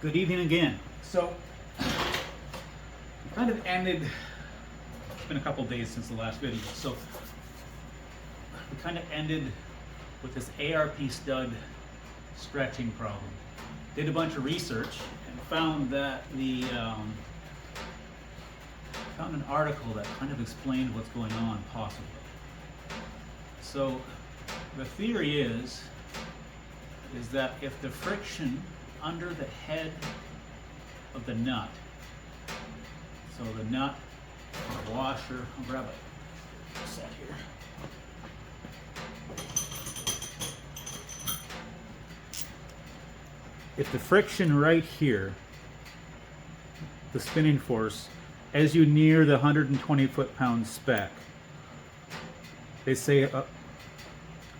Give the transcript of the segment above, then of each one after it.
Good evening again. So, we kind of ended, it's been a couple days since the last video, so we kind of ended with this ARP stud stretching problem. Did a bunch of research and found that found an article that kind of explained what's going on possibly. So, the theory is that if the friction under the head of the nut, so the nut, the washer, I'll grab a set here. If the friction right here, the spinning force, as you near the 120 foot-pound spec, they say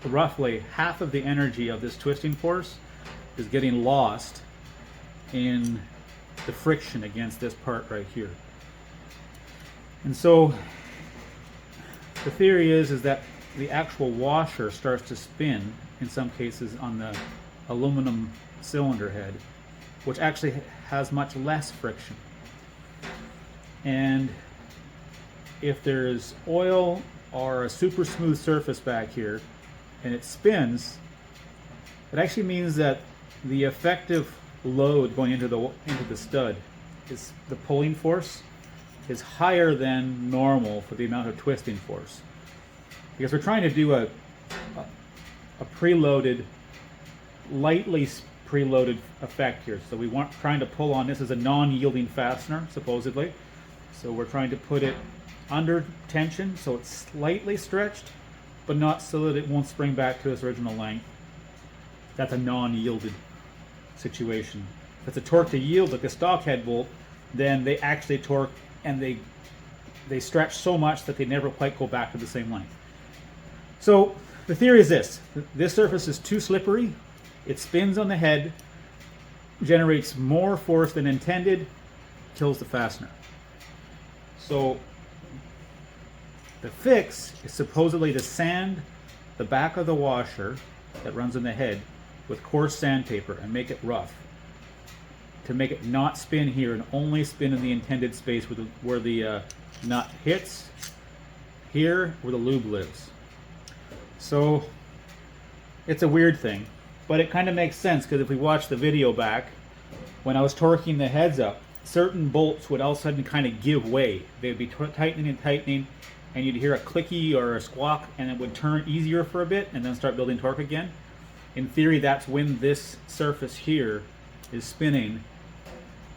roughly half of the energy of this twisting force is getting lost in the friction against this part right here. And so the theory is that the actual washer starts to spin in some cases on the aluminum cylinder head, which actually has much less friction. And if there's oil or a super smooth surface back here and it spins, it actually means that the effective load going into the stud is the pulling force is higher than normal for the amount of twisting force, because we're trying to do a preloaded, lightly preloaded effect here. So we want trying to pull on this as a non-yielding fastener supposedly, so we're trying to put it under tension so it's slightly stretched but not so that it won't spring back to its original length. That's a non-yielded situation. If it's a torque to yield like the stock head bolt, then they actually torque and they stretch so much that they never quite go back to the same length. So the theory is this surface is too slippery, it spins on the head, generates more force than intended, kills the fastener. So the fix is supposedly to sand the back of the washer that runs in the head with coarse sandpaper and make it rough, to make it not spin here and only spin in the intended space where the nut hits, here where the lube lives. So it's a weird thing, but it kind of makes sense, because if we watch the video back, when I was torquing the heads up, certain bolts would all of a sudden kind of give way. They'd be tightening and tightening, and you'd hear a clicky or a squawk, and it would turn easier for a bit and then start building torque again. In theory, that's when this surface here is spinning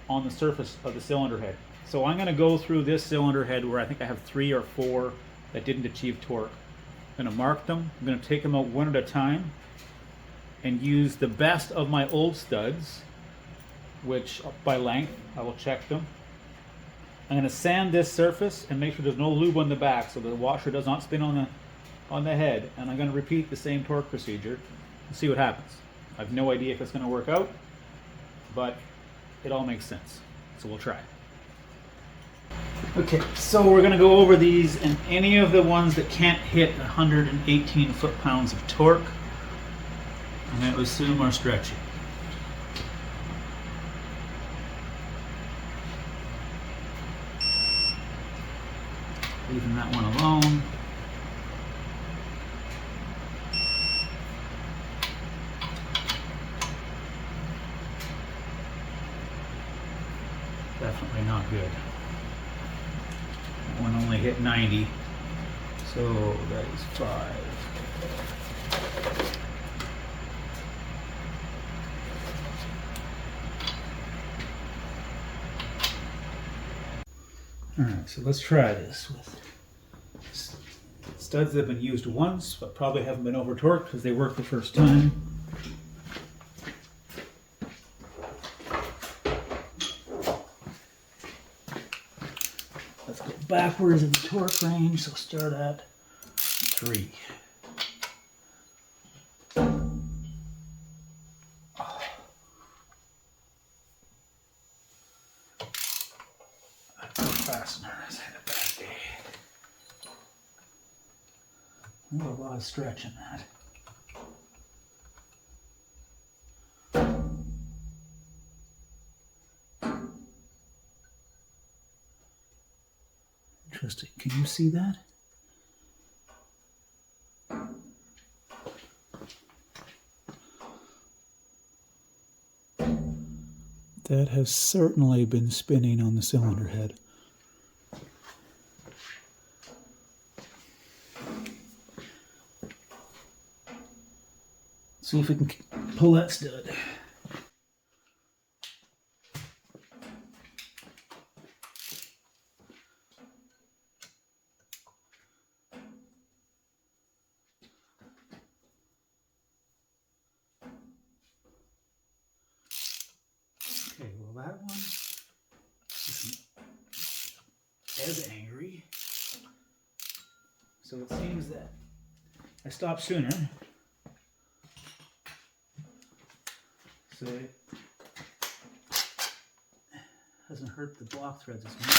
on the surface of the cylinder head. So I'm going to go through this cylinder head where I think I have 3 or 4 that didn't achieve torque. I'm going to mark them. I'm going to take them out one at a time and use the best of my old studs, which by length, I will check them. I'm going to sand this surface and make sure there's no lube on the back so the washer does not spin on the head. And I'm going to repeat the same torque procedure and see what happens. I have no idea if it's going to work out, but it all makes sense. So we'll try. Okay, so we're going to go over these, and any of the ones that can't hit 118 foot-pounds of torque, I'm going to assume are stretchy. Leaving that one alone. Definitely not good. That one only hit 90, so that is 5. Alright, so let's try this with studs that have been used once, but probably haven't been over torqued because they worked the first time. Let's go backwards in the torque range, so start at 3. Fasteners had a bad day. There's a lot of stretch in that. Interesting. Can you see that? That has certainly been spinning on the cylinder head. See if we can pull that stud. Okay, well that one isn't as angry. So it seems that I stopped sooner. So it hasn't hurt the block threads as much.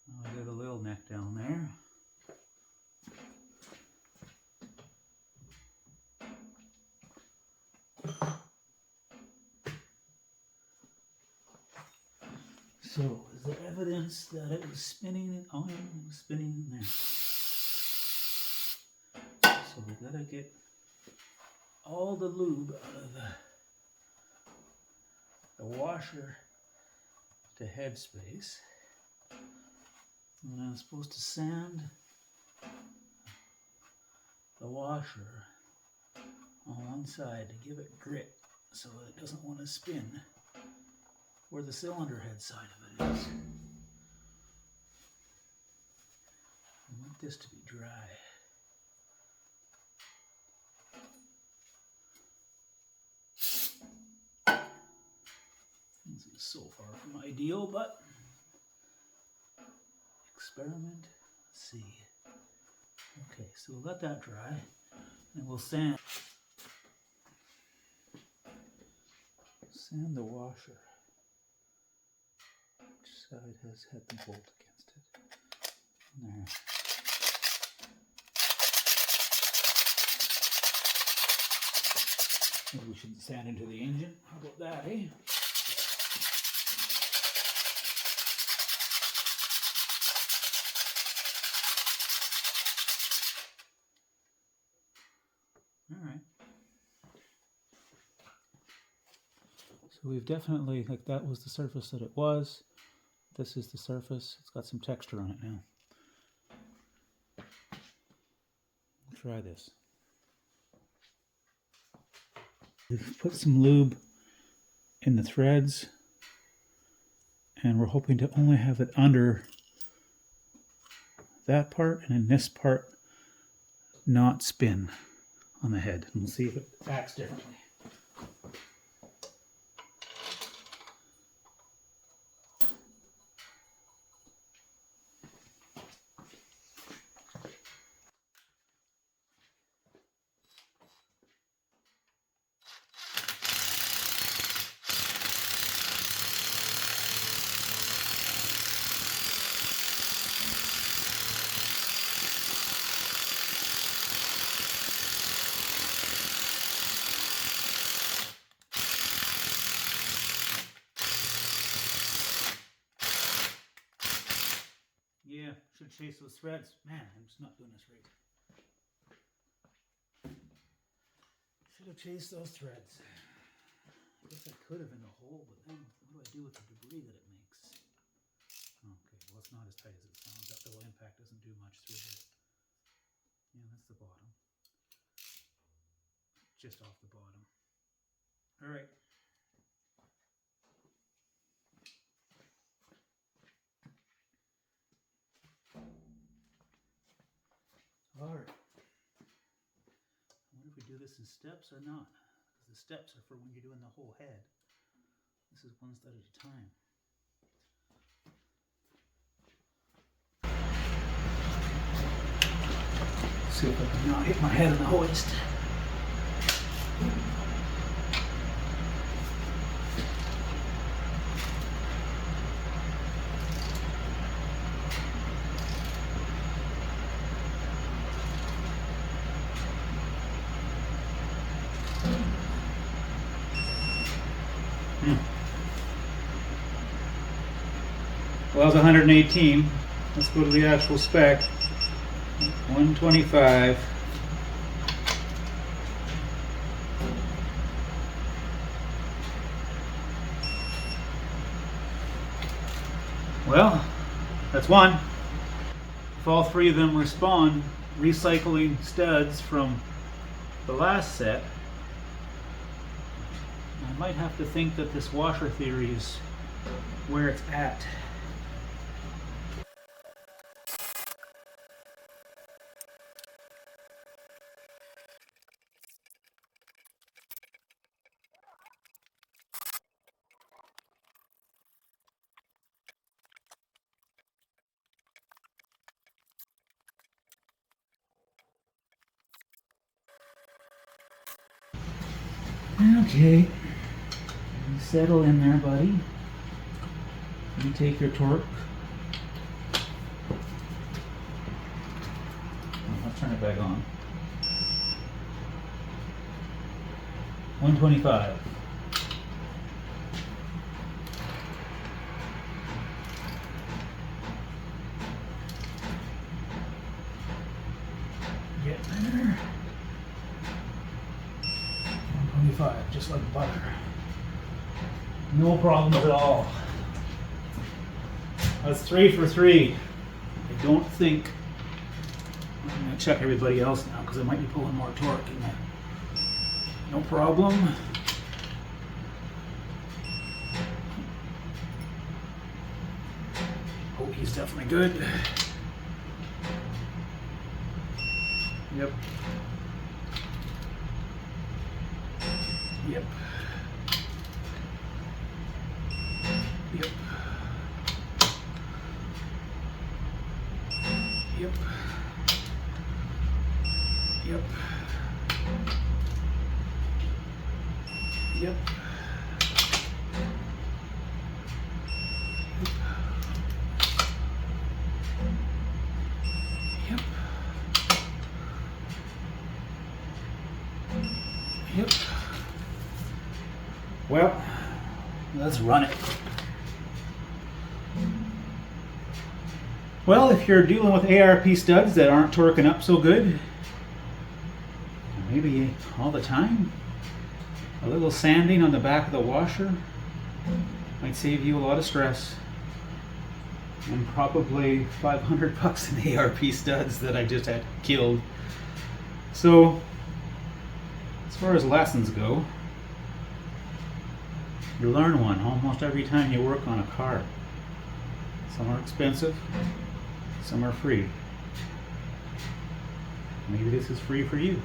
Oh, I got a little neck down there. So, is there evidence that it was spinning? Oh, yeah, it was spinning in there. So we gotta get all the lube out of the washer to head space. And I'm supposed to sand the washer on one side to give it grit so that it doesn't want to spin where the cylinder head side of it is. I want this to be dry. This is so far from ideal, but experiment, let's see. Okay, so we'll let that dry and we'll sand the washer. Which side has had the bolt against it? There. Maybe we should sand into the engine. How about that, eh? All right. So we've definitely, like that was the surface that it was. This is the surface. It's got some texture on it now. Try this. We've put some lube in the threads and we're hoping to only have it under that part and in this part not spin on the head. And we'll see if it acts differently. Yeah, should chase those threads. Man, I'm just not doing this right. Should have chased those threads. I guess I could have in the hole, but then what do I do with the debris that it makes? Okay, well it's not as tight as it sounds. That little impact doesn't do much through here. Yeah, that's the bottom. Just off the bottom. All right. All right. I wonder if we do this in steps or not. Because the steps are for when you're doing the whole head. This is one stud at a time. See if I can not hit my head on the hoist. Well, it's 118. Let's go to the actual spec. 125. Well, that's one. If all three of them respond, recycling studs from the last set, I might have to think that this washer theory is where it's at. Okay, you settle in there, buddy. You take your torque. Let's turn it back on. 125. Get there. 125, just like butter. No problems at all. That's 3 for 3. I don't think I'm going to check everybody else now because I might be pulling more torque in there. No problem. Oh, he's definitely good. Yep. Yep. Yep. Yep. Yep. Yep. Yep. Yep. Well, let's run it. Well, if you're dealing with ARP studs that aren't torquing up so good, maybe all the time, a little sanding on the back of the washer might save you a lot of stress. And probably $500 in ARP studs that I just had killed. So, as far as lessons go, you learn one almost every time you work on a car. Some are expensive, some are free. Maybe this is free for you.